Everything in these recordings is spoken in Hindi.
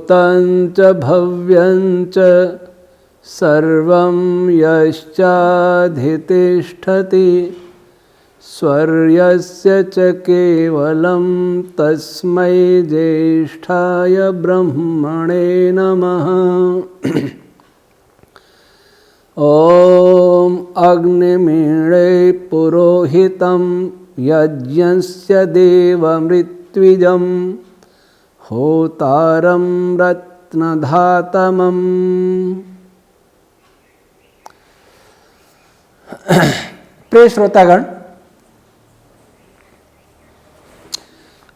भूतं च भव्यं च सर्वं यश्चाधितिष्ठति स्वर्यस्य च केवलं तस्मै ज्येष्ठाय ब्रह्मणे नमः। ॐ अग्निमीळे पुरोहितं यज्ञस्य देवमृत्विजं होतारं रत्नधातमम्। प्रिय श्रोतागण,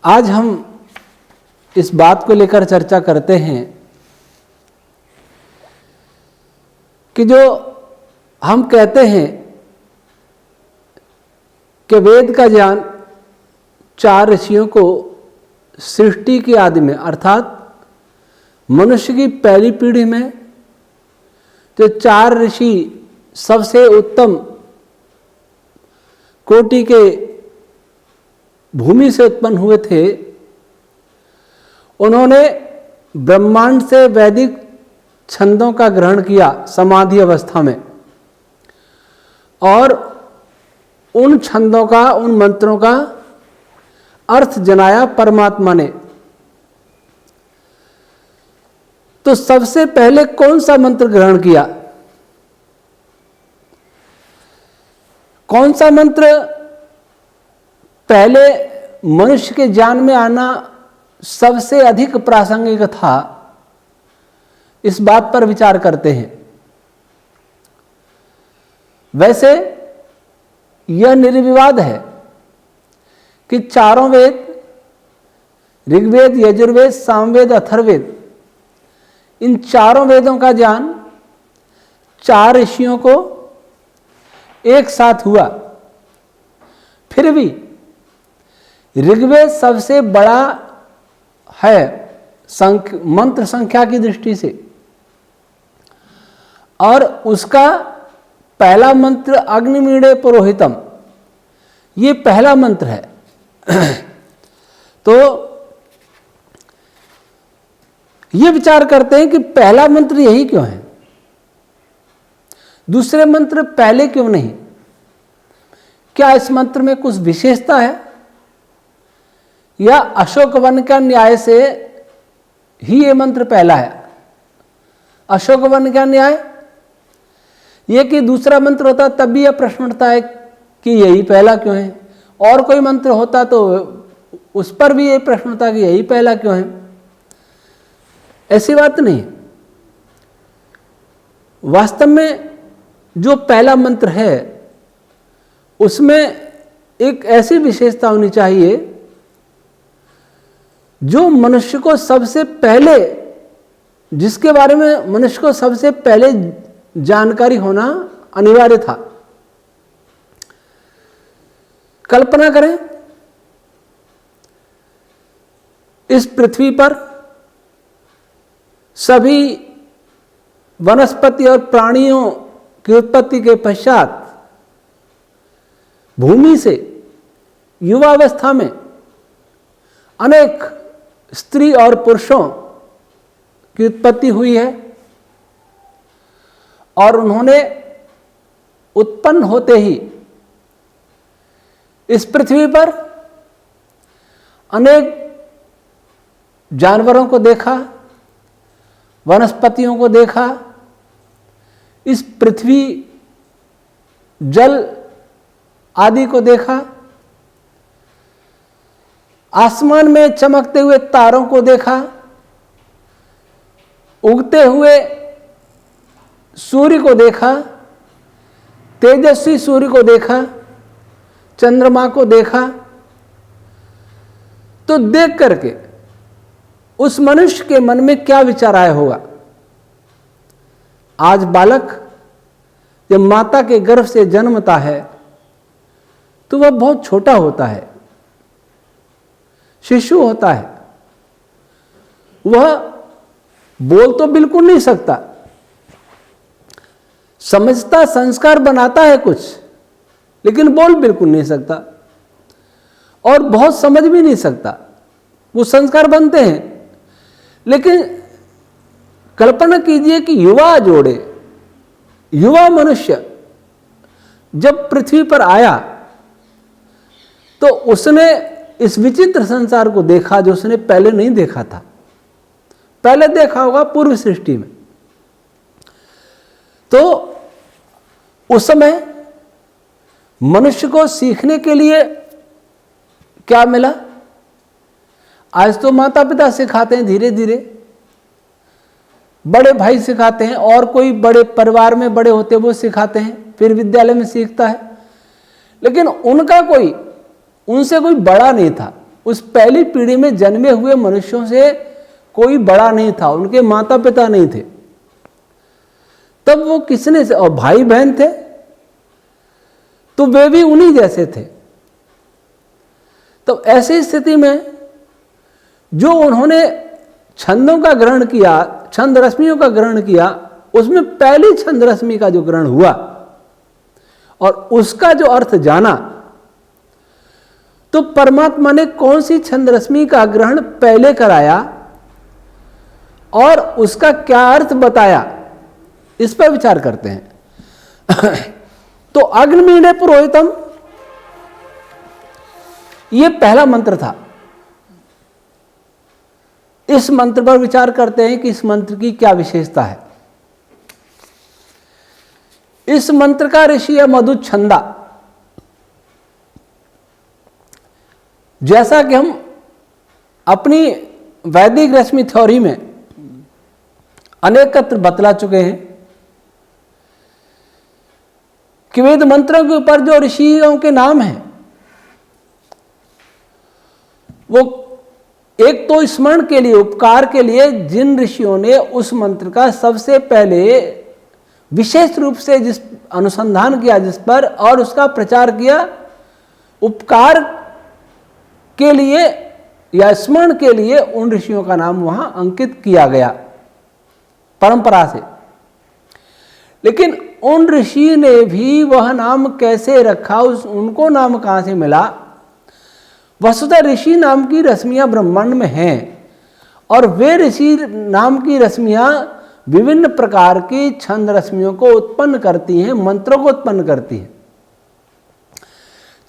आज हम इस बात को लेकर चर्चा करते हैं कि जो हम कहते हैं कि वेद का ज्ञान चार ऋषियों को सृष्टि की आदि में अर्थात मनुष्य की पहली पीढ़ी में जो चार ऋषि सबसे उत्तम कोटि के भूमि से उत्पन्न हुए थे, उन्होंने ब्रह्मांड से वैदिक छंदों का ग्रहण किया समाधि अवस्था में और उन छंदों का, उन मंत्रों का अर्थ जनाया परमात्मा ने। तो सबसे पहले कौन सा मंत्र ग्रहण किया? कौन सा मंत्र पहले मनुष्य के ज्ञान में आना सबसे अधिक प्रासंगिक था, इस बात पर विचार करते हैं। वैसे यह निर्विवाद है कि चारों वेद, ऋग्वेद, यजुर्वेद, सामवेद, अथर्ववेद, इन चारों वेदों का ज्ञान चार ऋषियों को एक साथ हुआ। फिर भी ऋग्वेद सबसे बड़ा है मंत्र संख्या की दृष्टि से, और उसका पहला मंत्र अग्निमीळे पुरोहितम, ये पहला मंत्र है। तो ये विचार करते हैं कि पहला मंत्र यही क्यों है, दूसरे मंत्र पहले क्यों नहीं? क्या इस मंत्र में कुछ विशेषता है, या अशोक वन का न्याय से ही ये मंत्र पहला है? अशोक वन का न्याय, ये कि दूसरा मंत्र होता तब भी यह प्रश्न उठता है कि यही पहला क्यों है, और कोई मंत्र होता तो उस पर भी ये प्रश्न उठता कि यही पहला क्यों है। ऐसी बात नहीं। वास्तव में जो पहला मंत्र है उसमें एक ऐसी विशेषता होनी चाहिए जो मनुष्य को सबसे पहले, जिसके बारे में मनुष्य को सबसे पहले जानकारी होना अनिवार्य था। कल्पना करें, इस पृथ्वी पर सभी वनस्पति और प्राणियों की उत्पत्ति के पश्चात भूमि से युवावस्था में अनेक स्त्री और पुरुषों की उत्पत्ति हुई है, और उन्होंने उत्पन्न होते ही इस पृथ्वी पर अनेक जानवरों को देखा, वनस्पतियों को देखा, इस पृथ्वी, जल आदि को देखा, आसमान में चमकते हुए तारों को देखा, उगते हुए सूर्य को देखा, तेजस्वी सूर्य को देखा, चंद्रमा को देखा। तो देख करके उस मनुष्य के मन में क्या विचार आया होगा? आज बालक जब माता के गर्भ से जन्मता है तो वह बहुत छोटा होता है, शिशु होता है, वह बोल तो बिल्कुल नहीं सकता, समझता, संस्कार बनाता है कुछ, लेकिन बोल बिल्कुल नहीं सकता और बहुत समझ भी नहीं सकता। वो संस्कार बनते हैं, लेकिन कल्पना कीजिए कि युवा जोड़े, युवा मनुष्य जब पृथ्वी पर आया तो उसने इस विचित्र संसार को देखा जो उसने पहले नहीं देखा था। पहले देखा होगा पूर्व सृष्टि में। तो उस समय मनुष्य को सीखने के लिए क्या मिला? आज तो माता पिता सिखाते हैं, धीरे धीरे बड़े भाई सिखाते हैं, और कोई बड़े परिवार में बड़े होते वो सिखाते हैं, फिर विद्यालय में सीखता है। लेकिन उनसे कोई बड़ा नहीं था। उस पहली पीढ़ी में जन्मे हुए मनुष्यों से कोई बड़ा नहीं था, उनके माता पिता नहीं थे। तब वो किसने से, और भाई बहन थे तो वे भी उन्हीं जैसे थे। तो ऐसी स्थिति में जो उन्होंने छंदों का ग्रहण किया, छंद रश्मियों का ग्रहण किया, उसमें पहली छंद रश्मि का जो ग्रहण हुआ और उसका जो अर्थ जाना, तो परमात्मा ने कौन सी छंद रश्मि का ग्रहण पहले कराया और उसका क्या अर्थ बताया, इस पर विचार करते हैं। तो अग्निमीणे पुरोहितम, यह पहला मंत्र था। इस मंत्र पर विचार करते हैं कि इस मंत्र की क्या विशेषता है। इस मंत्र का ऋषि है मधुच्छंदा। जैसा कि हम अपनी वैदिक रश्मि थ्योरी में अनेकत्र बतला चुके हैं कि वेद मंत्रों के ऊपर जो ऋषियों के नाम हैं वो एक तो स्मरण के लिए, उपकार के लिए, जिन ऋषियों ने उस मंत्र का सबसे पहले विशेष रूप से जिस अनुसंधान किया जिस पर और उसका प्रचार किया, उपकार के लिए या स्मरण के लिए उन ऋषियों का नाम वहां अंकित किया गया परंपरा से। लेकिन उन ऋषि ने भी वह नाम कैसे रखा, उनको नाम कहां से मिला? वस्तुतः ऋषि नाम की रश्मियां ब्रह्मांड में हैं और वे ऋषि नाम की रश्मियां विभिन्न प्रकार की छंद रश्मियों को उत्पन्न करती हैं, मंत्रों को उत्पन्न करती हैं।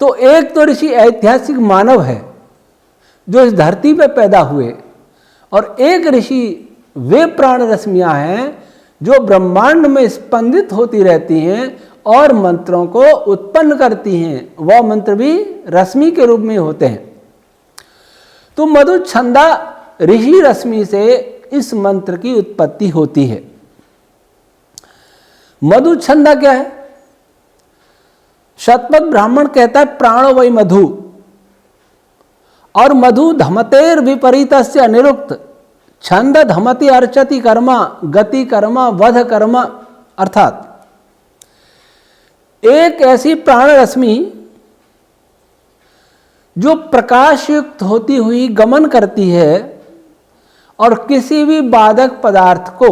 तो एक तो ऋषि ऐतिहासिक मानव है जो इस धरती पर पैदा हुए, और एक ऋषि वे प्राण रश्मियां हैं जो ब्रह्मांड में स्पंदित होती रहती हैं और मंत्रों को उत्पन्न करती हैं। वह मंत्र भी रश्मि के रूप में होते हैं। तो मधुच्छंदा ऋषि रश्मि से इस मंत्र की उत्पत्ति होती है। मधुच्छंदा क्या है? शतपथ ब्राह्मण कहता है प्राणो वै मधु, और मधु धमतेर विपरीतस्य अनिरुक्त छंद धमति अर्चति कर्मा गति कर्मा वध कर्मा, अर्थात एक ऐसी प्राण रश्मि जो प्रकाश युक्त होती हुई गमन करती है और किसी भी बाधक पदार्थ को,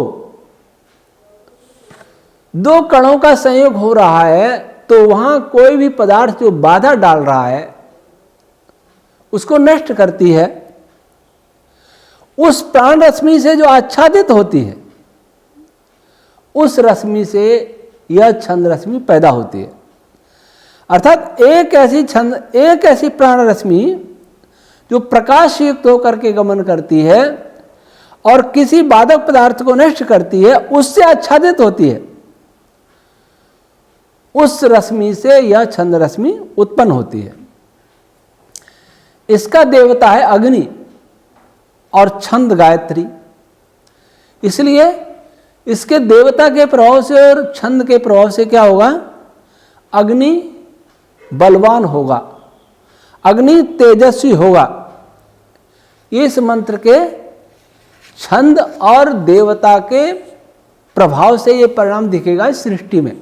दो कणों का संयोग हो रहा है तो वहां कोई भी पदार्थ जो बाधा डाल रहा है उसको नष्ट करती है। उस प्राण रश्मि से जो आच्छादित होती है उस रश्मि से यह छंद रश्मि पैदा होती है। अर्थात एक ऐसी प्राण रश्मि जो प्रकाश युक्त होकर के गमन करती है और किसी बाधक पदार्थ को नष्ट करती है, उससे आच्छादित होती है, उस रश्मि से यह छंद रश्मि उत्पन्न होती है। इसका देवता है अग्नि और छंद गायत्री। इसलिए इसके देवता के प्रभाव से और छंद के प्रभाव से क्या होगा? अग्नि बलवान होगा, अग्नि तेजस्वी होगा। इस मंत्र के छंद और देवता के प्रभाव से यह परिणाम दिखेगा इस सृष्टि में।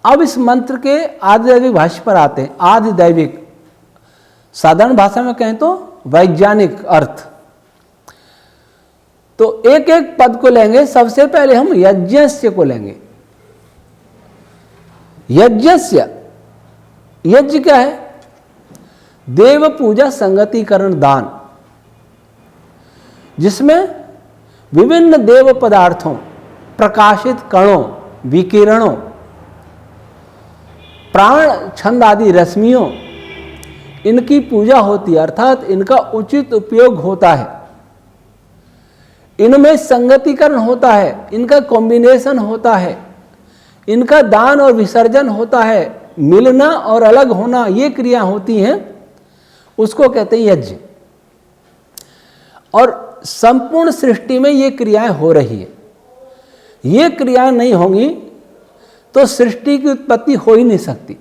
अब इस मंत्र के आदिदैविक भाष्य पर आते हैं। आदिदैविक साधारण भाषा में कहें तो वैज्ञानिक अर्थ। तो एक एक पद को लेंगे। सबसे पहले हम यज्ञस्य को लेंगे। यज्ञस्य, यज्ञ क्या है? देव पूजा संगतिकरण दान, जिसमें विभिन्न देव पदार्थों, प्रकाशित कणों, विकिरणों, प्राण छंद आदि रश्मियों, इनकी पूजा होती है, अर्थात इनका उचित उपयोग होता है, इनमें संगतिकरण होता है, इनका कॉम्बिनेशन होता है, इनका दान और विसर्जन होता है, मिलना और अलग होना, ये क्रिया होती हैं, उसको कहते हैं यज्ञ। और संपूर्ण सृष्टि में ये क्रियाएं हो रही है। ये क्रियाएं नहीं होंगी तो सृष्टि की उत्पत्ति हो ही नहीं सकती।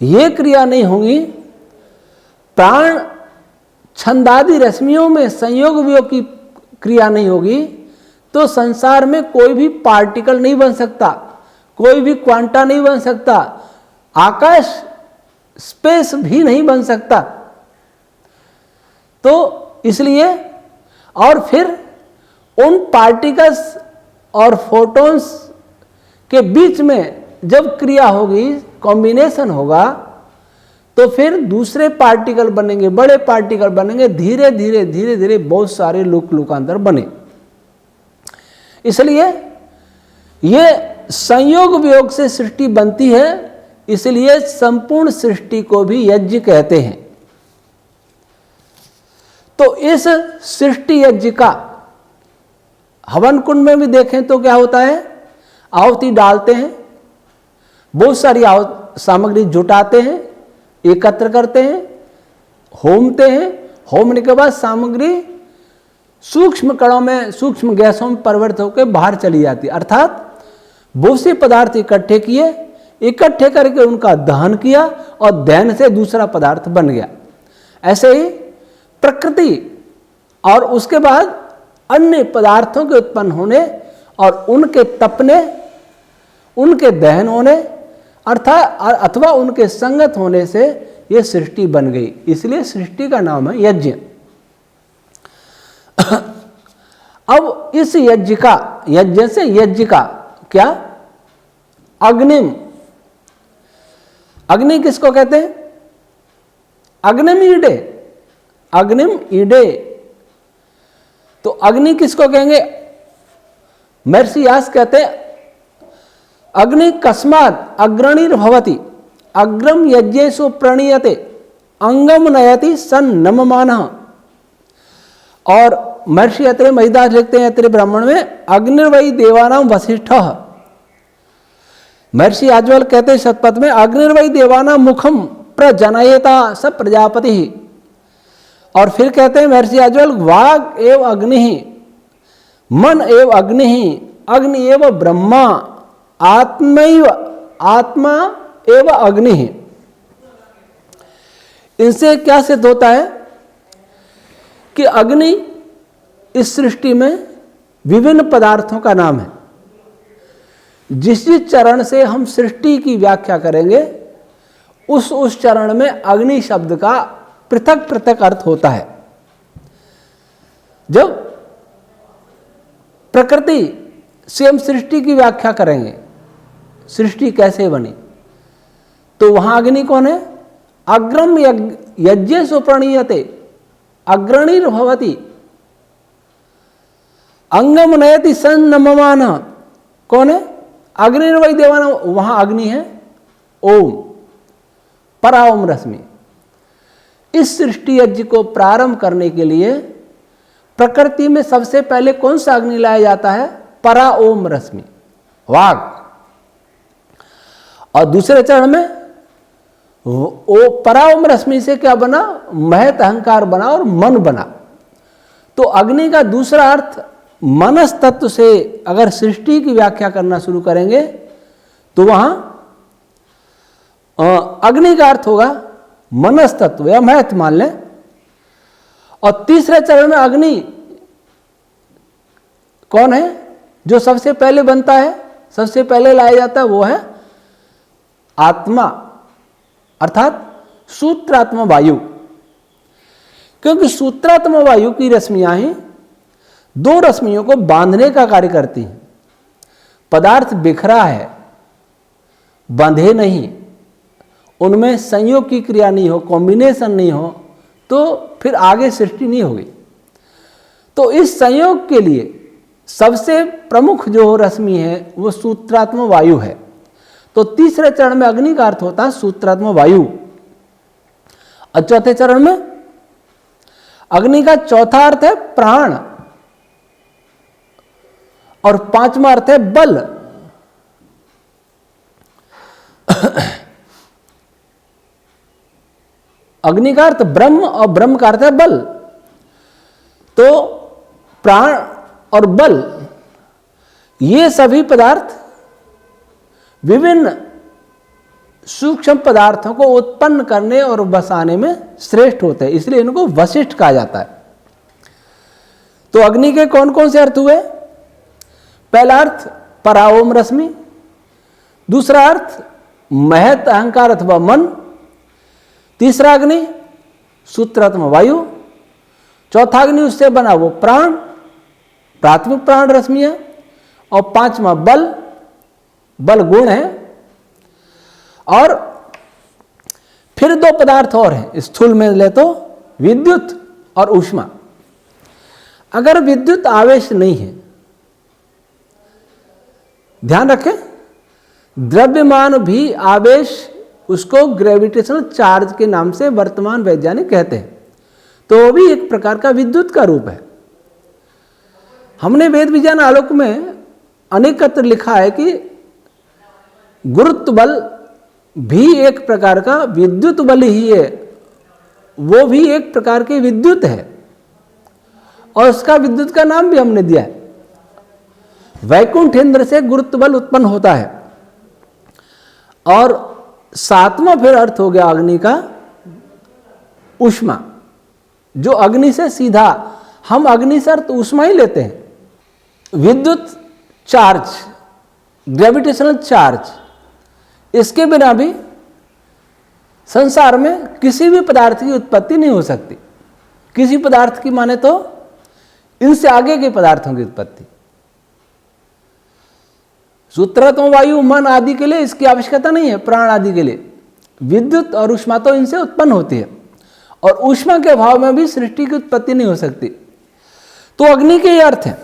ये क्रिया नहीं होंगी, प्राण छंदादि रश्मियों में संयोग वियोग की क्रिया नहीं होगी, तो संसार में कोई भी पार्टिकल नहीं बन सकता, कोई भी क्वांटा नहीं बन सकता, आकाश स्पेस भी नहीं बन सकता। तो इसलिए, और फिर उन पार्टिकल्स और फोटॉन्स के बीच में जब क्रिया होगी, कॉम्बिनेशन होगा, तो फिर दूसरे पार्टिकल बनेंगे, बड़े पार्टिकल बनेंगे, धीरे धीरे धीरे धीरे बहुत सारे लुकांतर बने। इसलिए ये संयोग वियोग से सृष्टि बनती है, इसलिए संपूर्ण सृष्टि को भी यज्ञ कहते हैं। तो इस सृष्टि यज्ञ का हवन कुंड में भी देखें तो क्या होता है, आहुति डालते हैं, बहुत सारी सामग्री जुटाते हैं, एकत्र करते हैं, होमते हैं, होमने के बाद सामग्री सूक्ष्म कणों में, सूक्ष्म गैसों में परिवर्तित होकर बाहर चली जाती है। अर्थात बहुत से पदार्थ इकट्ठे किए, इकट्ठे करके उनका दहन किया और दहन से दूसरा पदार्थ बन गया। ऐसे ही प्रकृति और उसके बाद अन्य पदार्थों के उत्पन्न होने और उनके तपने, उनके दहन होने अर्थात अथवा उनके संगत होने से यह सृष्टि बन गई। इसलिए सृष्टि का नाम है यज्ञ। अब इस यज्ञ का, यज्ञ से यज्ञ का क्या, अग्निम। अग्नि किसको कहते हैं? अग्निम ईडे, अग्निम ईडे। तो अग्नि किसको कहेंगे? महर्षि व्यास कहते हैं अग्नि कस्मात् अग्रणीर भवति अग्रम यज्ञेषु प्रणीयते अंगम नयति सन नममानः। और महर्षि अत्रे महिदास लिखते हैं अत्रे ब्राह्मण में, अग्निर्वै देवानाम वसिष्ठः। महर्षि याज्ञवल्क्य कहते हैं शतपथ में, अग्निर्वै देवानाम मुखम प्रजनयेता स प्रजापति। और फिर कहते हैं महर्षि याज्ञवल्क्य, वाग एव अग्नि, मन एव अग्नि, अग्नि एव ब्रह्मा, आत्मैव आत्मा एव अग्नि। इनसे क्या सिद्ध होता है कि अग्नि इस सृष्टि में विभिन्न पदार्थों का नाम है। जिस जिस चरण से हम सृष्टि की व्याख्या करेंगे उस चरण में अग्नि शब्द का पृथक पृथक अर्थ होता है। जब प्रकृति से हम सृष्टि की व्याख्या करेंगे, सृष्टि कैसे बनी, तो वहां अग्नि कौन है? अग्रम यज्ञेषु प्रणीयते अग्रणीर भवति अंगम नयति सन नममानः। कौन है? अग्निर्वै देवानाम, वहां अग्नि है ओम, परा ओम रश्मि। इस सृष्टि यज्ञ को प्रारंभ करने के लिए प्रकृति में सबसे पहले कौन सा अग्नि लाया जाता है? परा ओम रश्मि, वाग। और दूसरे चरण में वो परा ओम रश्मि से क्या बना? महत अहंकार बना और मन बना। तो अग्नि का दूसरा अर्थ मनस तत्व से अगर सृष्टि की व्याख्या करना शुरू करेंगे तो वहां अग्नि का अर्थ होगा मनस तत्व या महत मान लें। और तीसरे चरण में अग्नि कौन है? जो सबसे पहले बनता है, सबसे पहले लाया जाता है, वो है आत्मा, अर्थात सूत्रात्मा वायु। क्योंकि सूत्रात्मा वायु की रश्मियां ही दो रश्मियों को बांधने का कार्य करती हैं। पदार्थ बिखरा है, बंधे नहीं, उनमें संयोग की क्रिया नहीं हो, कॉम्बिनेशन नहीं हो, तो फिर आगे सृष्टि नहीं होगी। तो इस संयोग के लिए सबसे प्रमुख जो रश्मि है वो सूत्रात्मक वायु है। तो तीसरे चरण में अग्नि का अर्थ होता है सूत्रात्मक वायु, और चौथे चरण में अग्नि का चौथा अर्थ है प्राण, और पांचवा अर्थ है बल। अग्नि का अर्थ ब्रह्म और ब्रह्म का अर्थ है बल। तो प्राण और बल ये सभी पदार्थ विभिन्न सूक्ष्म पदार्थों को उत्पन्न करने और बसाने में श्रेष्ठ होते हैं, इसलिए इनको वशिष्ठ कहा जाता है। तो अग्नि के कौन कौन से अर्थ हुए? पहला अर्थ पराओम रश्मि, दूसरा अर्थ महत अहंकार अथवा मन, तीसरा अग्नि सूत्रात्मक वायु, चौथा अग्नि उससे बना वो प्राण, प्राथमिक प्राण रश्मि है, और पांचवा बल, बल गुण है। और फिर दो पदार्थ और हैं स्थूल में ले तो विद्युत और ऊष्मा। अगर विद्युत आवेश नहीं है, ध्यान रखें द्रव्यमान भी आवेश, उसको ग्रेविटेशनल चार्ज के नाम से वर्तमान वैज्ञानिक कहते हैं, तो वो भी एक प्रकार का विद्युत का रूप है। हमने वेद विज्ञान आलोक में अनेकत्र लिखा है कि गुरुत्व बल भी एक प्रकार का विद्युत बल ही है, वो भी एक प्रकार की विद्युत है, और उसका विद्युत का नाम भी हमने दिया है। वैकुंठ इंद्र से गुरुत्व बल उत्पन्न होता है। और सातवां फिर अर्थ हो गया अग्नि का ऊष्मा, जो अग्नि से सीधा, हम अग्नि से अर्थ ऊष्मा ही लेते हैं। विद्युत चार्ज, ग्रेविटेशनल चार्ज, इसके बिना भी संसार में किसी भी पदार्थ की उत्पत्ति नहीं हो सकती। किसी पदार्थ की माने तो इनसे आगे के पदार्थों की उत्पत्ति। सूत्रात्मक वायु, मन आदि के लिए इसकी आवश्यकता नहीं है, प्राण आदि के लिए। विद्युत और ऊष्मा तो इनसे उत्पन्न होती है, और ऊष्मा के अभाव में भी सृष्टि की उत्पत्ति नहीं हो सकती। तो अग्नि के ये अर्थ है।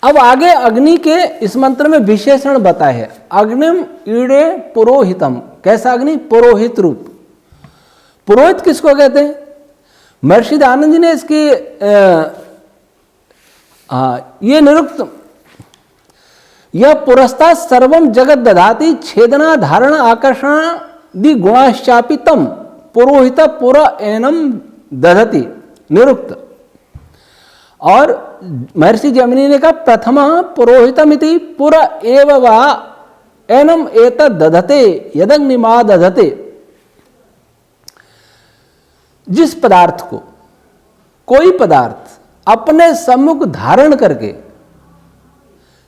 अब आगे अग्नि के इस मंत्र में विशेषण बताए हैं। अग्निम ईड़े पुरोहितम। कैसा अग्नि? पुरोहित रूप। पुरोहित किसको कहते हैं? महर्षि दयानंद जी ने इसकी ये निरुक्त, यह पुरस्ता सर्वम जगत दधाति छेदना धारण आकर्षण दि गुणाश्चापि तम पुरोहित पुर एनम दधति निरुक्त। और महर्षि जैमिनी ने कहा प्रथम पुरोहितमिति पुर एव वा एनम एतद् दधते यदग्निमा दधते। जिस पदार्थ को कोई पदार्थ अपने सम्मुख धारण करके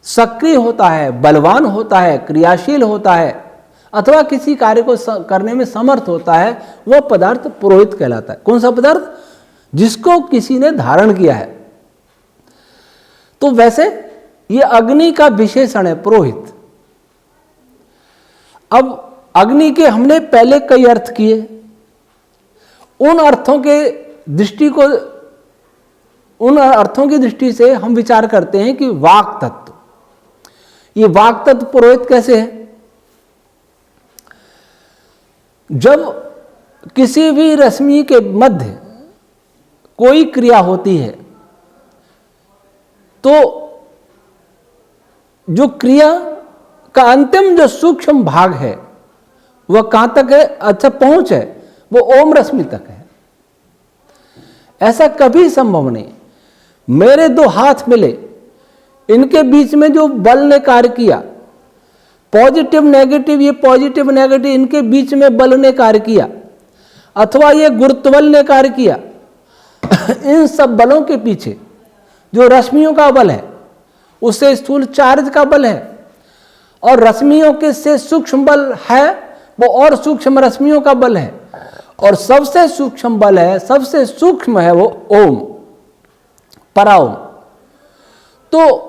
सक्रिय होता है, बलवान होता है, क्रियाशील होता है, अथवा किसी कार्य को करने में समर्थ होता है, वह पदार्थ पुरोहित कहलाता है। कौन सा पदार्थ? जिसको किसी ने धारण किया है। तो वैसे ये अग्नि का विशेषण है पुरोहित। अब अग्नि के हमने पहले कई अर्थ किए, उन अर्थों के दृष्टि को, उन अर्थों की दृष्टि से हम विचार करते हैं कि वाक तत्व, ये वाक तत्व पुरोहित कैसे है? जब किसी भी रश्मि के मध्य कोई क्रिया होती है तो जो क्रिया का अंतिम जो सूक्ष्म भाग है वह कहां तक है? अच्छा पहुंच है, वो ओम रश्मि तक है। ऐसा कभी संभव नहीं। मेरे दो हाथ मिले, इनके बीच में जो बल ने कार्य किया, पॉजिटिव नेगेटिव, ये पॉजिटिव नेगेटिव इनके बीच में बल ने कार्य किया, अथवा ये गुरुत्व बल ने कार्य किया, इन सब बलों के पीछे जो रश्मियों का बल है, उससे स्थूल चार्ज का बल है, और रश्मियों के से सूक्ष्म बल है वो और सूक्ष्म रश्मियों का बल है, और सबसे सूक्ष्म बल है, सबसे सूक्ष्म है वो ओम, पराओम। तो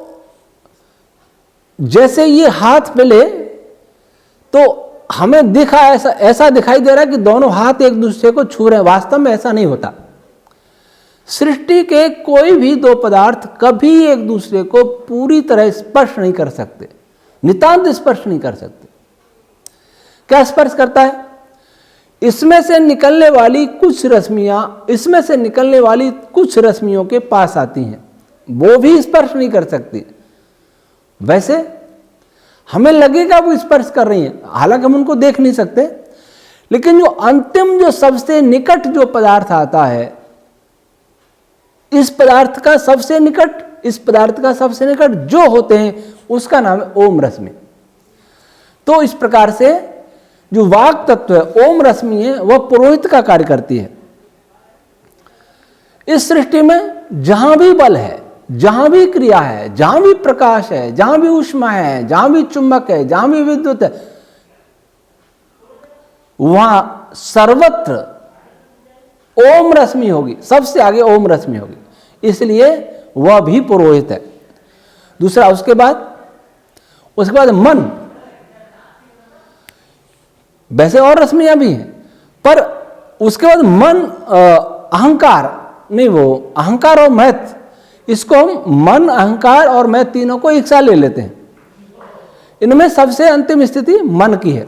जैसे ये हाथ मिले तो हमें दिखा ऐसा दिखाई दे रहा है कि दोनों हाथ एक दूसरे को छू रहे हैं। वास्तव में ऐसा नहीं होता। सृष्टि के कोई भी दो पदार्थ कभी एक दूसरे को पूरी तरह स्पर्श नहीं कर सकते, नितांत स्पर्श नहीं कर सकते। क्या स्पर्श करता है? इसमें से निकलने वाली कुछ रश्मियां इसमें से निकलने वाली कुछ रश्मियों के पास आती हैं, वो भी स्पर्श नहीं कर सकती। वैसे हमें लगेगा वो स्पर्श कर रही हैं, हालांकि हम उनको देख नहीं सकते, लेकिन जो अंतिम जो सबसे निकट जो पदार्थ आता है, इस पदार्थ का सबसे निकट जो होते हैं उसका नाम है ओम रश्मि। तो इस प्रकार से जो वाक तत्व है, ओम रश्मि है, वह पुरोहित का कार्य करती है। इस सृष्टि में जहां भी बल है, जहां भी क्रिया है, जहां भी प्रकाश है, जहां भी ऊष्मा है, जहां भी चुंबक है, जहां भी विद्युत है, वहां सर्वत्र ओम रश्मि होगी, सबसे आगे ओम रश्मि होगी, इसलिए वह भी पुरोहित है। दूसरा, उसके बाद मन, वैसे और रश्मियां भी हैं, पर उसके बाद मन, अहंकार नहीं, वो अहंकार और महत, इसको हम मन, अहंकार और महत तीनों को एक साथ ले लेते हैं। इनमें सबसे अंतिम स्थिति मन की है,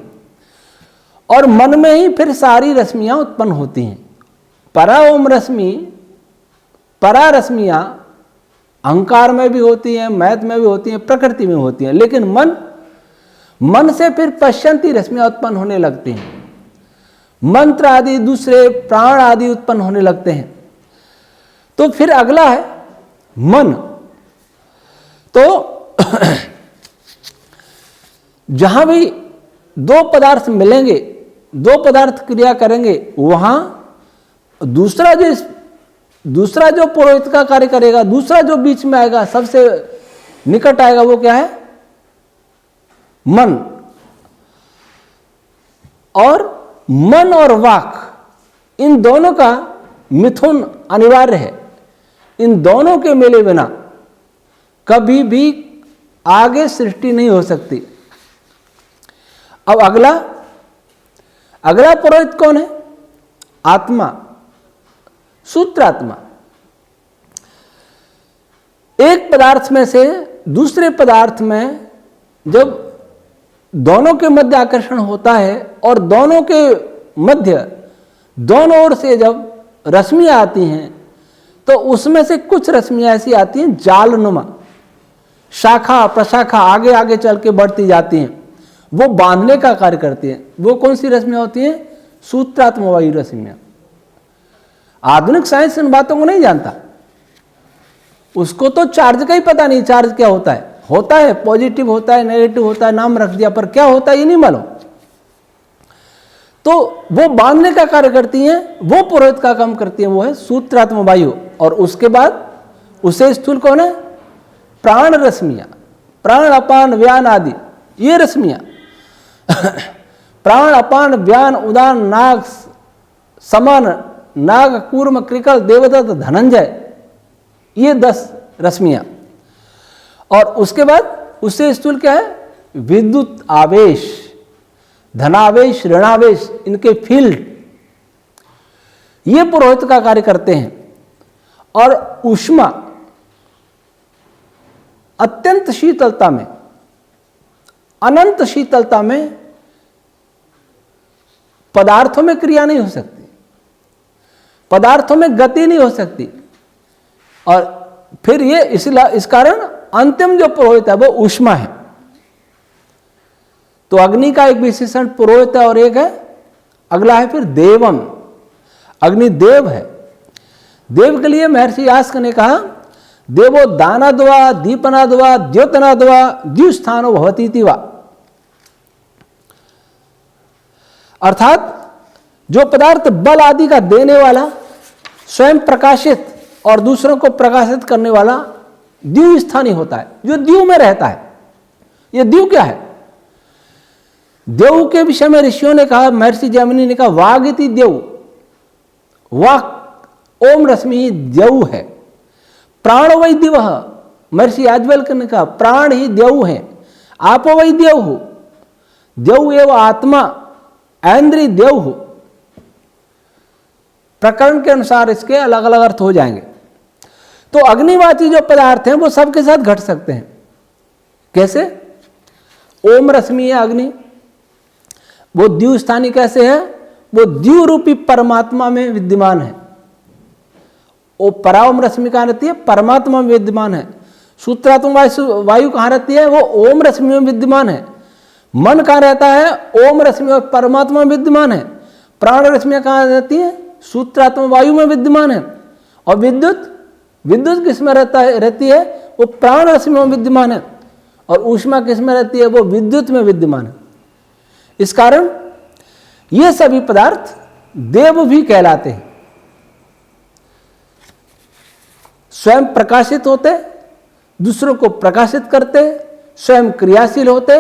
और मन में ही फिर सारी रश्मियां उत्पन्न होती हैं। परा ओम रश्मि, परा रश्मियां अहंकार में भी होती हैं, महत में भी होती हैं, प्रकृति में होती हैं, लेकिन मन से फिर पश्चंती रश्मियां उत्पन्न होने लगती हैं, मंत्र आदि, दूसरे प्राण आदि उत्पन्न होने लगते हैं। तो फिर अगला है मन। तो जहां भी दो पदार्थ मिलेंगे, दो पदार्थ क्रिया करेंगे, वहां दूसरा जो पुरोहित का कार्य करेगा, दूसरा जो बीच में आएगा, सबसे निकट आएगा, वो क्या है? मन। और मन और वाक, इन दोनों का मिथुन अनिवार्य है। इन दोनों के मिले बिना कभी भी आगे सृष्टि नहीं हो सकती। अब अगला पुरोहित कौन है? आत्मा, सूत्रात्मा। एक पदार्थ में से दूसरे पदार्थ में जब दोनों के मध्य आकर्षण होता है और दोनों के मध्य दोनों ओर से जब रश्मियां आती हैं, तो उसमें से कुछ रश्मियां ऐसी आती हैं जालनुमा, शाखा प्रशाखा आगे आगे चल के बढ़ती जाती हैं, वो बांधने का कार्य करती हैं। वो कौन सी रश्मियां होती हैं? सूत्रात्मवायु रश्मियां। आधुनिक साइंस इन बातों को नहीं जानता, उसको तो चार्ज का ही पता नहीं, चार्ज क्या होता है पॉजिटिव होता है, नेगेटिव होता है, नाम रख दिया, पर क्या होता है ये नहीं मालूम। तो वो बांधने का कार्य करती हैं, वो पुरोहित का काम करती हैं, वो है सूत्रात्म वायु। और उसके बाद उसे स्थूल कौन है? प्राण रश्मियां, प्राण अपान व्यान आदि, ये रश्मियां प्राण अपान व्यान उदान नाग समन नाग कूर्म कृकल देवदत्त धनंजय, ये 10 रश्मियां। और उसके बाद उससे स्थूल क्या है? विद्युत आवेश, धनावेश, ऋणावेश, इनके फील्ड, ये पुरोहित का कार्य करते हैं। और ऊष्मा, अत्यंत शीतलता में, अनंत शीतलता में पदार्थों में क्रिया नहीं हो सकती, पदार्थों में गति नहीं हो सकती। और फिर ये इस कारण अंतिम जो पुरोहित है वो ऊष्मा है। तो अग्नि का एक विशेषण पुरोहित है, और एक है अगला है फिर देवम, अग्नि देव है। देव के लिए महर्षि यास्क ने कहा, देवो दानाद्वा दीपनाद्वा द्योतनाद्वा द्युस्थानो भवतीति वा। अर्थात जो पदार्थ बल आदि का देने वाला, स्वयं प्रकाशित और दूसरों को प्रकाशित करने वाला द्यू स्थानीय होता है, जो द्यू में रहता है। यह द्यू क्या है? देव के विषय में ऋषियों ने कहा, महर्षि जैमिनी ने कहा, वाग इति देव, वाक ओम रश्मि ही देव है। प्राण वै दिव, महर्षि याज्ञवल्क्य ने कहा, प्राण ही देव है। आप वै देव हो, देव एवं आत्मा ऐन्द्रिय देव हो। प्रकरण के अनुसार इसके अलग अलग अर्थ हो जाएंगे। तो अग्निवाची जो पदार्थ हैं वो सबके साथ घट सकते हैं। कैसे? ओम रश्मि है अग्नि, वो द्यू स्थानी कैसे है? वो द्यू रूपी परमात्मा में विद्यमान है। वो पराओम रश्मि कहाँ रहती है? परमात्मा में विद्यमान है। सूत्रात्मक वायु कहाँ रहती है? वो ओम रश्मि में विद्यमान है। मन कहाँ रहता है? ओम रश्मि और परमात्मा में विद्यमान है। प्राण रश्मियाँ कहाँ रहती है? सूत्रात्मक वायु में विद्यमान है। और विद्युत किस में रहती है? वो प्राण रश्मि में विद्यमान है। और ऊष्मा किस में रहती है? वो विद्युत में विद्यमान है। इस कारण ये सभी पदार्थ देव भी कहलाते हैं। स्वयं प्रकाशित होते, दूसरों को प्रकाशित करते, स्वयं क्रियाशील होते,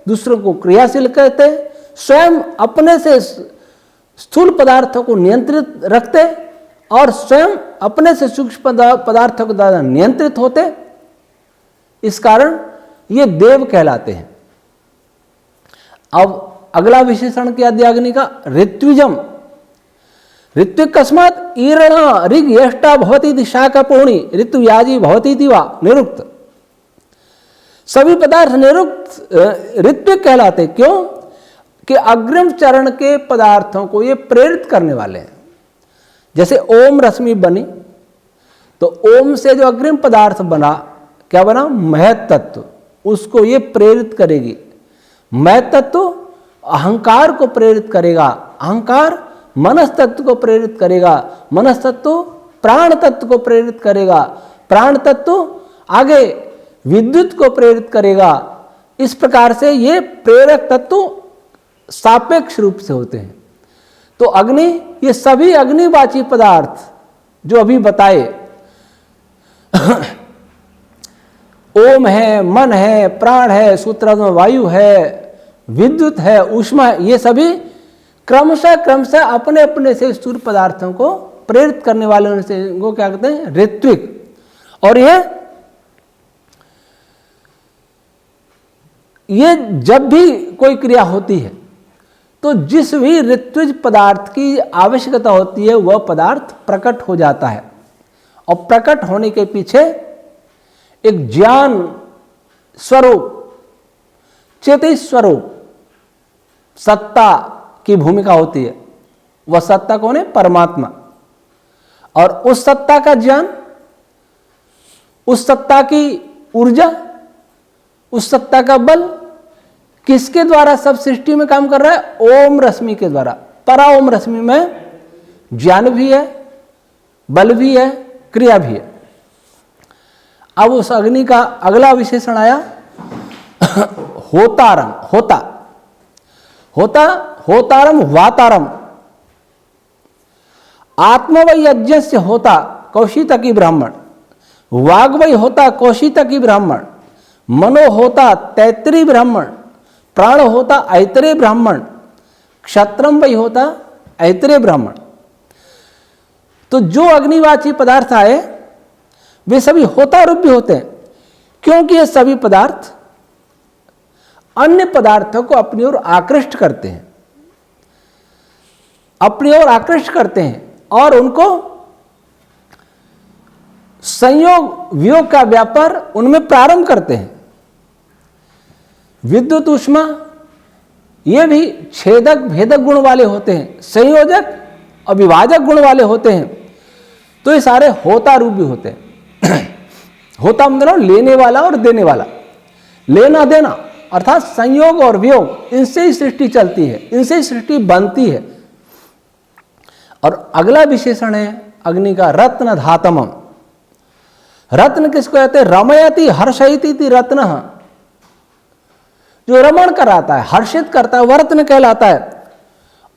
दूसरों को क्रियाशील कहते, स्वयं अपने से स्थूल पदार्थों को नियंत्रित रखते और स्वयं अपने से सूक्ष्म पदार्थों के द्वारा नियंत्रित होते। इस कारण ये देव कहलाते हैं। अब अगला विशेषण क्या दिया अग्नि का? ऋत्विजम। ऋत्विक कस्मात ईरण ऋग यष्टा भवती शाकपूर्णी ऋतुयाजी भवती वा निरुक्त। सभी पदार्थ निरुक्त ऋत्विक कहलाते। क्यों? कि अग्रिम चरण के पदार्थों को ये प्रेरित करने वाले हैं। जैसे ओम रश्मि बनी, तो ओम से जो अग्रिम पदार्थ बना, क्या बना? महत तत्व, उसको ये प्रेरित करेगी। महत तत्व अहंकार को प्रेरित करेगा, अहंकार मनस तत्व को प्रेरित करेगा, मनस तत्व प्राण तत्व को प्रेरित करेगा, प्राण तत्व आगे विद्युत को प्रेरित करेगा। इस प्रकार से ये प्रेरक तत्व सापेक्ष रूप से होते हैं। तो अग्नि, ये सभी अग्निवाची पदार्थ जो अभी बताए, ओम है, मन है, प्राण है, सूत्रात्मक वायु है, विद्युत है, ऊष्मा, ये सभी क्रमशः अपने अपने से स्थूल पदार्थों को प्रेरित करने वाले से वो क्या कहते हैं? ऋत्विक। और ये जब भी कोई क्रिया होती है तो जिस भी ऋत्विज पदार्थ की आवश्यकता होती है वह पदार्थ प्रकट हो जाता है। और प्रकट होने के पीछे एक ज्ञान स्वरूप, चेतन स्वरूप सत्ता की भूमिका होती है। वह सत्ता कौन है? परमात्मा। और उस सत्ता का ज्ञान, उस सत्ता की ऊर्जा, उस सत्ता का बल किसके द्वारा सब सृष्टि में काम कर रहा है? ओम रश्मि के द्वारा। परा ओम रश्मि में ज्ञान भी है, बल भी है, क्रिया भी है। अब उस अग्नि का अगला विशेषण आया होतारम। होतारम वातारम। आत्मा वै यज्ञ से होता कौशितकी ब्राह्मण, वाग वै होता कौशितकी ब्राह्मण, मनो होता तैतरी ब्राह्मण, प्राण होता ऐतरे ब्राह्मण, क्षत्रम वै होता ऐतरे ब्राह्मण। तो जो अग्निवाची पदार्थ आए वे सभी होता रूप भी होते हैं, क्योंकि ये सभी पदार्थ अन्य पदार्थों को अपनी ओर आकृष्ट करते हैं, अपनी ओर आकृष्ट करते हैं और उनको संयोग वियोग का व्यापार उनमें प्रारंभ करते हैं। विद्युत ऊष्मा ये भी छेदक भेदक गुण वाले होते हैं, संयोजक और विभाजक गुण वाले होते हैं। तो ये सारे होता रूप भी होते हैं। होता मतलब लेने वाला और देने वाला, लेना देना अर्थात संयोग और वियोग, इनसे ही सृष्टि चलती है, इनसे ही सृष्टि बनती है। और अगला विशेषण है अग्नि का रत्न धातमम। रत्न किसको कहते हैं? रमयति हर्षयति रत्न, जो रमण कराता है, हर्षित करता है, वह रत्न कहलाता है।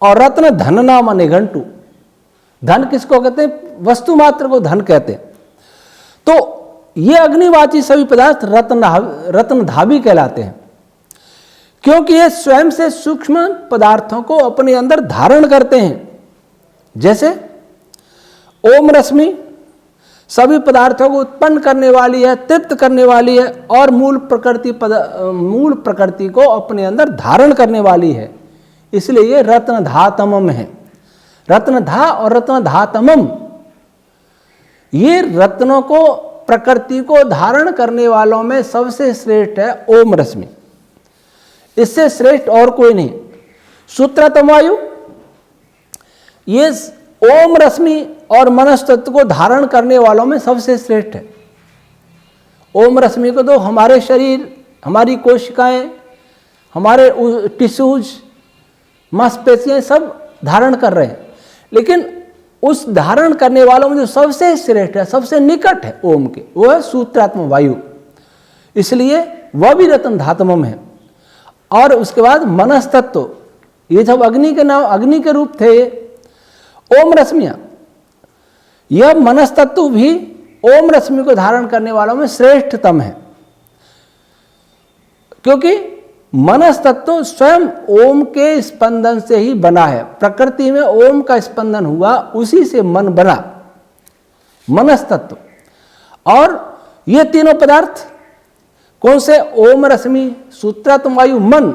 और रत्न धन नाम निघंटु। धन किसको कहते हैं? वस्तु मात्र को धन कहते हैं। तो ये अग्निवाची सभी पदार्थ रत्नधावी कहलाते हैं, क्योंकि ये स्वयं से सूक्ष्म पदार्थों को अपने अंदर धारण करते हैं। जैसे ओम रश्मि सभी पदार्थों को उत्पन्न करने वाली है, तृप्त करने वाली है और मूल प्रकृति को अपने अंदर धारण करने वाली है, इसलिए ये रत्नधातमम है। रत्नधा और रत्नधातमम ये रत्नों को, प्रकृति को धारण करने वालों में सबसे श्रेष्ठ है ओम रश्मि, इससे श्रेष्ठ और कोई नहीं। सूत्रात्म वायु ये ओम रश्मि और मनस्तत्व को धारण करने वालों में सबसे श्रेष्ठ है। ओम रश्मि को तो हमारे शरीर, हमारी कोशिकाएं, हमारे टिश्यूज, मांसपेशियां सब धारण कर रहे हैं, लेकिन उस धारण करने वालों में जो सबसे श्रेष्ठ है, सबसे निकट है ओम के, वो है सूत्रात्म वायु, इसलिए वह भी रत्न धातुमम है। और उसके बाद मनस्तत्व, ये सब अग्नि के नाम, अग्नि के रूप थे ओम रश्मियां, यह मनस्तत्व भी ओम रश्मि को धारण करने वालों में श्रेष्ठतम है, क्योंकि मनस्तत्व स्वयं ओम के स्पंदन से ही बना है। प्रकृति में ओम का स्पंदन हुआ, उसी से मन बना, मनस्तत्व। और ये तीनों पदार्थ कौन से? ओम रश्मि, सूत्रात्म वायु, मन,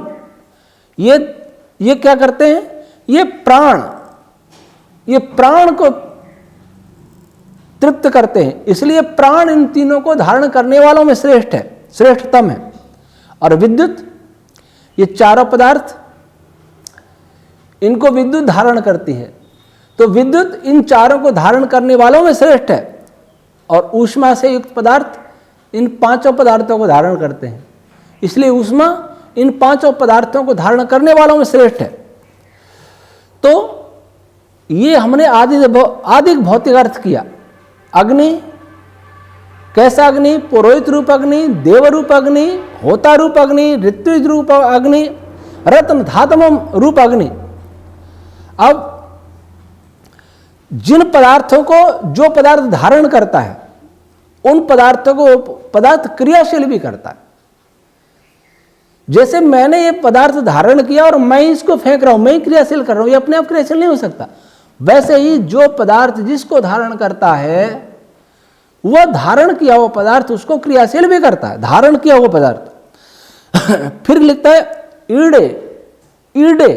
ये क्या करते हैं? ये प्राण को तृप्त करते हैं, इसलिए प्राण इन तीनों को धारण करने वालों में श्रेष्ठ है, श्रेष्ठतम है। और विद्युत, ये चारों पदार्थ, इनको विद्युत धारण करती है, तो विद्युत इन चारों को धारण करने वालों में श्रेष्ठ है। और ऊष्मा से युक्त पदार्थ इन पांचों पदार्थों को धारण करते हैं, इसलिए ऊष्मा इन पांचों पदार्थों को धारण करने वालों में श्रेष्ठ है। तो ये हमने आदिक भौतिक अर्थ किया। अग्नि, कैसा अग्नि? पुरोहित रूप अग्नि, देव रूप अग्नि, होता रूप अग्नि, ऋत्विज रूप अग्नि, रत्न धातुमम रूप अग्नि। अब जिन पदार्थों को जो पदार्थ धारण करता है, उन पदार्थों को पदार्थ क्रियाशील भी करता है। जैसे मैंने ये पदार्थ धारण किया और मैं इसको फेंक रहा हूं, मैं ही क्रियाशील कर रहा हूं, ये अपने आप क्रियाशील नहीं हो सकता। वैसे ही जो पदार्थ जिसको धारण करता है, वह धारण किया हुआ पदार्थ उसको क्रियाशील भी करता है, धारण किया हुआ पदार्थ। फिर लिखता है ईडे,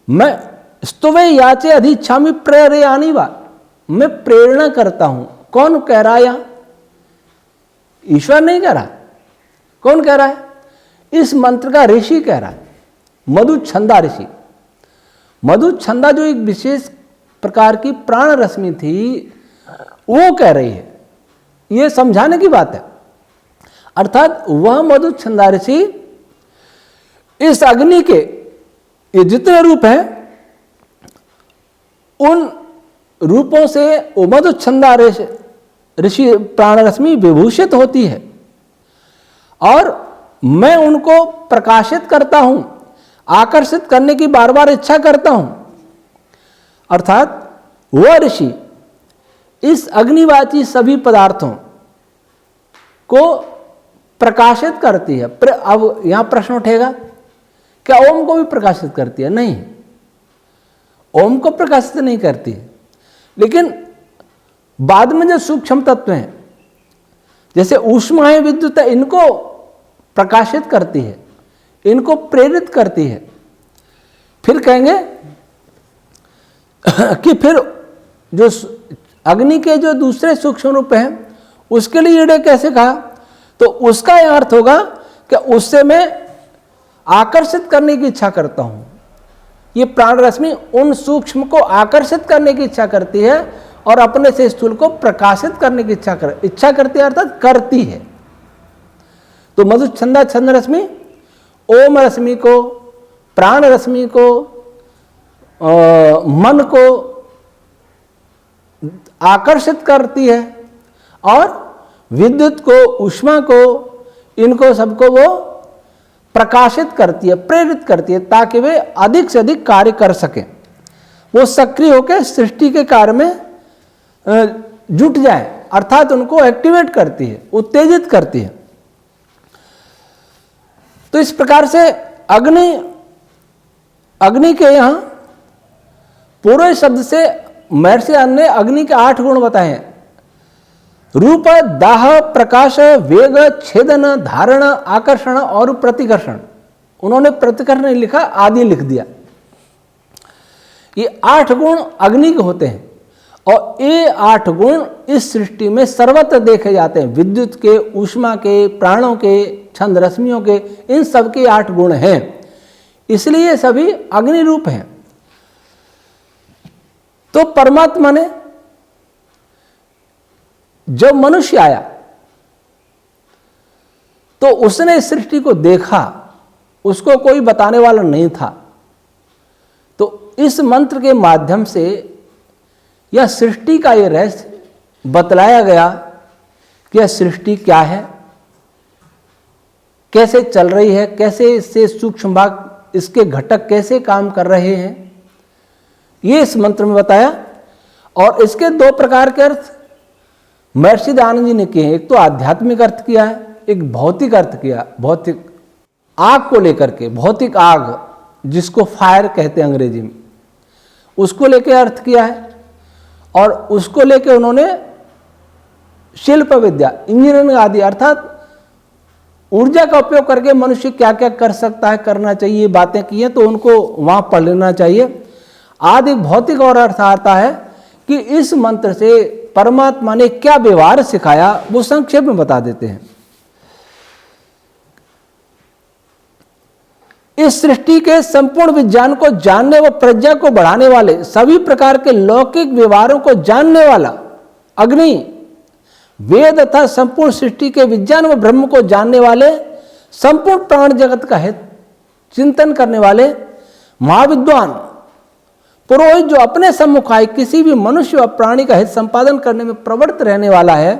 मैं स्तुवे याचे अधिच्छामि प्रेरयानि वा, मैं प्रेरणा करता हूं। कौन कह रहा है यहां? ईश्वर नहीं कह रहा। कौन कह रहा है? इस मंत्र का ऋषि कह रहा है, मधुच्छंदा ऋषि। मधुच्छंदा जो एक विशेष प्रकार की प्राण रश्मि थी, वो कह रही है, ये समझाने की बात है। अर्थात वह मधुच्छंदा ऋषि इस अग्नि के ये जितने रूप हैं, उन रूपों से मधुच्छंदा ऋषि प्राण रश्मि विभूषित होती है, और मैं उनको प्रकाशित करता हूं, आकर्षित करने की बार बार इच्छा करता हूं। अर्थात वह ऋषि इस अग्निवाची सभी पदार्थों को प्रकाशित करती है। अब यहां प्रश्न उठेगा, क्या ओम को भी प्रकाशित करती है? नहीं, ओम को प्रकाशित नहीं करती है, लेकिन बाद में जो सूक्ष्म तत्व हैं, जैसे ऊष्मा है, विद्युत है, इनको प्रकाशित करती है, इनको प्रेरित करती है। फिर कहेंगे कि फिर जो अग्नि के जो दूसरे सूक्ष्म रूप हैं, उसके लिए ईडे कैसे कहा? तो उसका यह अर्थ होगा कि उससे मैं आकर्षित करने की इच्छा करता हूं। ये प्राण रश्मि उन सूक्ष्म को आकर्षित करने की इच्छा करती है और अपने से स्थूल को प्रकाशित करने की इच्छा करती है, अर्थात करती है। तो मधुच्छंदा छंद रश्मि ओम रश्मि को, प्राण रश्मि को, मन को आकर्षित करती है, और विद्युत को, ऊष्मा को, इनको सबको वो प्रकाशित करती है, प्रेरित करती है, ताकि वे अधिक से अधिक कार्य कर सकें, वो सक्रिय होकर सृष्टि के कार्य में जुट जाए, अर्थात उनको एक्टिवेट करती है, उत्तेजित करती है। तो इस प्रकार से अग्नि के यहां पूरे शब्द से महर्षि ने अग्नि के 8 गुण बताए हैं। रूप, दाह, प्रकाश, वेग, छेदन, धारण, आकर्षण और प्रतिकर्षण। उन्होंने प्रतिकर्षण नहीं लिखा, आदि लिख दिया। ये 8 गुण अग्नि के होते हैं, और ये 8 गुण इस सृष्टि में सर्वत्र देखे जाते हैं। विद्युत के, ऊष्मा के, प्राणों के, छंद रश्मियों के, इन सब के 8 गुण हैं, इसलिए सभी अग्नि रूप हैं। तो परमात्मा ने जब मनुष्य आया तो उसने इस सृष्टि को देखा, उसको कोई बताने वाला नहीं था। तो इस मंत्र के माध्यम से यह सृष्टि का ये रहस्य बतलाया गया कि यह सृष्टि क्या है, कैसे चल रही है, कैसे इससे सूक्ष्म भाग, इसके घटक कैसे काम कर रहे हैं, ये इस मंत्र में बताया। और इसके 2 प्रकार के अर्थ महर्षि दयानंद जी ने किए हैं। एक तो आध्यात्मिक अर्थ किया है, एक भौतिक अर्थ किया। भौतिक आग को लेकर के, भौतिक आग जिसको फायर कहते हैं अंग्रेजी में, उसको लेकर अर्थ किया है। और उसको लेकर उन्होंने शिल्प विद्या, इंजीनियरिंग आदि, अर्थात ऊर्जा का उपयोग करके मनुष्य क्या क्या कर सकता है, करना चाहिए, बातें की हैं, तो उनको वहां पढ़ लेना चाहिए। आदि भौतिक और अर्थ आता है कि इस मंत्र से परमात्मा ने क्या व्यवहार सिखाया, वो संक्षेप में बता देते हैं। इस सृष्टि के संपूर्ण विज्ञान को जानने व प्रज्ञा को बढ़ाने वाले, सभी प्रकार के लौकिक व्यवहारों को जानने वाला अग्नि, वेद तथा संपूर्ण सृष्टि के विज्ञान व ब्रह्म को जानने वाले, संपूर्ण प्राण जगत का हित चिंतन करने वाले महाविद्वान पुरोहित, जो अपने सम्मुख आए किसी भी मनुष्य व प्राणी का हित संपादन करने में प्रवृत्त रहने वाला है,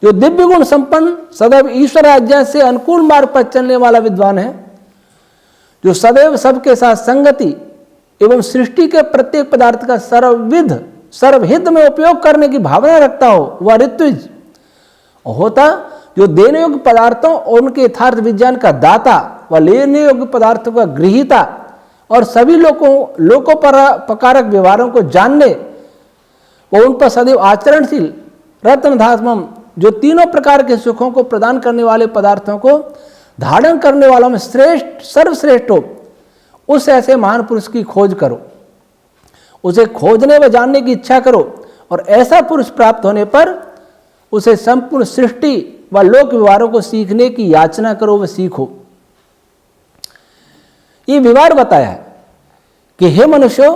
जो दिव्य गुण संपन्न, सदैव ईश्वर आज्ञा से अनुकूल मार्ग पर चलने वाला विद्वान है, जो सदैव सबके साथ संगति एवं सृष्टि के प्रत्येक पदार्थ का सर्वविध सर्वहित में उपयोग करने की भावना रखता हो, वह ऋत्विज होता, जो देने योग्य पदार्थों और उनके यथार्थ विज्ञान का दाता व लेने योग्य पदार्थों का गृहीता और सभी लोकोपकारक व्यवहारों को जानने व उन पर सदैव आचरणशील रत्नधात्मम, जो तीनों प्रकार के सुखों को प्रदान करने वाले पदार्थों को धारण करने वालों में श्रेष्ठ सर्वश्रेष्ठ हो, उस ऐसे महान पुरुष की खोज करो, उसे खोजने व जानने की इच्छा करो, और ऐसा पुरुष प्राप्त होने पर उसे संपूर्ण सृष्टि व लोक व्यवहारों को सीखने की याचना करो व सीखो। ये व्यवहार बताया है कि हे मनुष्यों,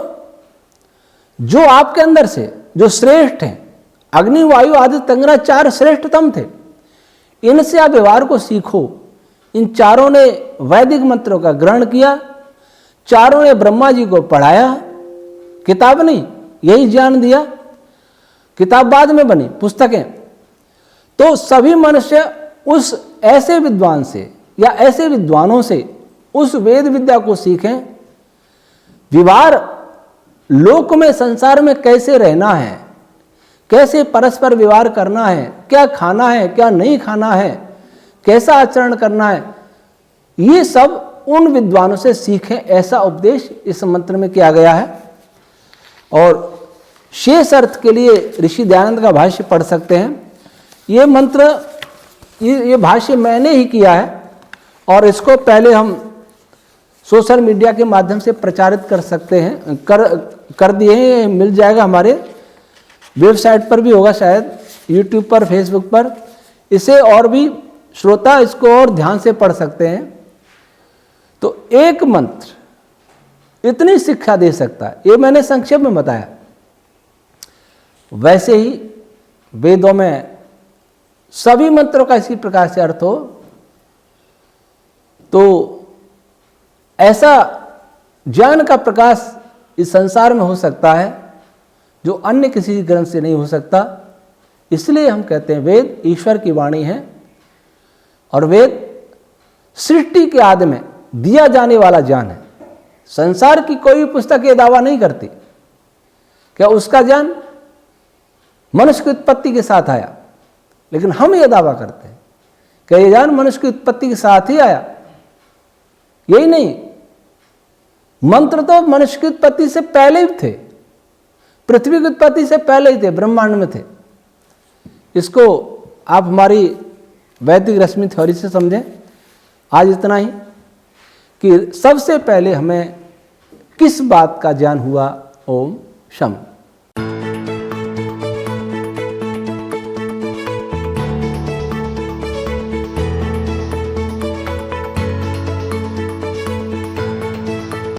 जो आपके अंदर से जो श्रेष्ठ हैं, अग्नि, वायु, आदित्य, अंगिरा 4 श्रेष्ठतम थे, इनसे आप व्यवहार को सीखो। इन चारों ने वैदिक मंत्रों का ग्रहण किया, चारों ने ब्रह्मा जी को पढ़ाया, किताब नहीं, यही ज्ञान दिया, किताब बाद में बनी, पुस्तकें। तो सभी मनुष्य उस ऐसे विद्वान से या ऐसे विद्वानों से उस वेद विद्या को सीखें। व्यवहार लोक में, संसार में कैसे रहना है, कैसे परस्पर व्यवहार करना है, क्या खाना है, क्या नहीं खाना है, कैसा आचरण करना है, ये सब उन विद्वानों से सीखें, ऐसा उपदेश इस मंत्र में किया गया है। और शेष अर्थ के लिए ऋषि दयानंद का भाष्य पढ़ सकते हैं। ये मंत्र, ये भाष्य मैंने ही किया है, और इसको पहले हम सोशल मीडिया के माध्यम से प्रचारित कर सकते हैं, कर दिए हैं, मिल जाएगा, हमारे वेबसाइट पर भी होगा, शायद यूट्यूब पर, फेसबुक पर। इसे और भी श्रोता इसको और ध्यान से पढ़ सकते हैं। तो एक मंत्र इतनी शिक्षा दे सकता है, ये मैंने संक्षेप में बताया। वैसे ही वेदों में सभी मंत्रों का इसी प्रकार से अर्थ हो, तो ऐसा ज्ञान का प्रकाश इस संसार में हो सकता है जो अन्य किसी ग्रंथ से नहीं हो सकता। इसलिए हम कहते हैं वेद ईश्वर की वाणी है, और वेद सृष्टि के आदि में दिया जाने वाला ज्ञान है। संसार की कोई पुस्तक ये दावा नहीं करती क्या उसका ज्ञान मनुष्य की उत्पत्ति के साथ आया, लेकिन हम ये दावा करते हैं कि ये ज्ञान मनुष्य की उत्पत्ति के साथ ही आया। यही नहीं, मंत्र तो मनुष्य की उत्पत्ति से पहले ही थे, पृथ्वी की उत्पत्ति से पहले ही थे, ब्रह्मांड में थे। इसको आप हमारी वैदिक रश्मि थ्योरी से समझें। आज इतना ही कि सबसे पहले हमें किस बात का ज्ञान हुआ। ओम शम।